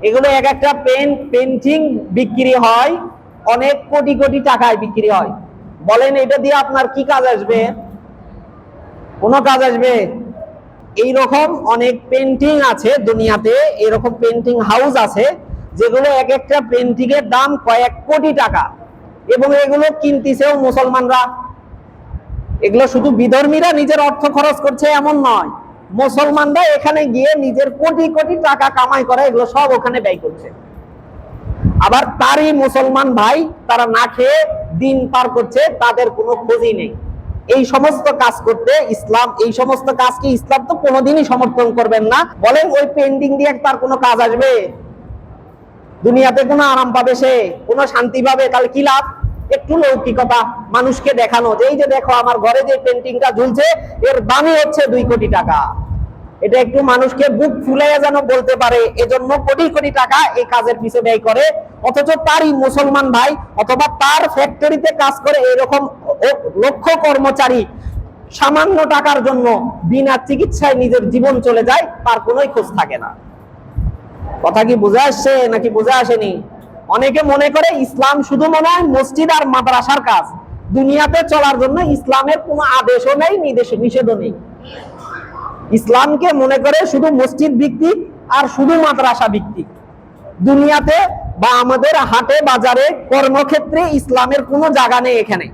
এগুলো এক একটা পেন্টিং বিক্রি হয় অনেক কোটি কোটি টাকায় বিক্রি হয়। বলেন এটা দিয়ে আপনার কি কাজ আসবে? কোনো কাজ আসবে? এইরকম অনেক পেন্টিং আছে দুনিয়াতে, এরকম পেন্টিং হাউস আছে যেগুলো এক একটা পেন্টিং এর দাম কয়েক কোটি টাকা, এবং এগুলো কিনতেছেও মুসলমানরা। এগুলো শুধু বিধর্মীরা নিজের অর্থ খরচ করছে এমন নয়, মুসলমানরা এখানে গিয়ে নিজের কোটি কোটি টাকা কামাই করে এগুলো সব ওখানে ব্যয় করছে। আবার তারই মুসলমান ভাই তারা না খেয়ে দিন পার করছে, তাদের কোনো খোঁজই নেই। এই সমস্ত কাজ করতে ইসলাম, এই সমস্ত কাজকে ইসলাম তো কোনোদিনই সমর্থন করবেন না। বলেন ওই পেন্টিং দিয়ে তার কোনো কাজ আসবে? দুনিয়াতে কোনো আরাম পাবে সে? কোনো শান্তি পাবে? তাহলে কি লাভ? একটু লৌকিকতা মানুষকে দেখানো যে এই যে দেখো আমার ঘরে যে পেন্টিংটা ঝুলছে এর দামই হচ্ছে 2 কোটি টাকা, এটা একটু মানুষকে বুক ফুলাইয়া যেন বলতে পারে, এজন্য কোটি কোটি টাকা এই কাজের পিছে ব্যয় করে। অথচ তারই মুসলমান ভাই অথবা তার ফ্যাক্টরিতে কাজ করে এরকম লক্ষ কর্মচারী সামান্য টাকার জন্য বিনা চিকিৎসায় নিজের জীবন চলে যায়, তার কোনোই খোঁজ থাকে না। কথা কি বুঝে আসছে নাকি বুঝে আসেনি? অনেকে মনে করে ইসলাম শুধু মনে হয় মসজিদ আর মাদ্রাসার কাজ, দুনিয়াতে চলার জন্য ইসলামের কোনো আদেশও নেই, নিষেধও নেই। ইসলামকে মনে করে শুধু মসজিদ ভিত্তিক আর শুধু মাদ্রাসা ভিত্তিক। দুনিয়াতে বা আমাদের হাটে বাজারে কর্মক্ষেত্রে ইসলামের কোনো জায়গা নেই এখানে।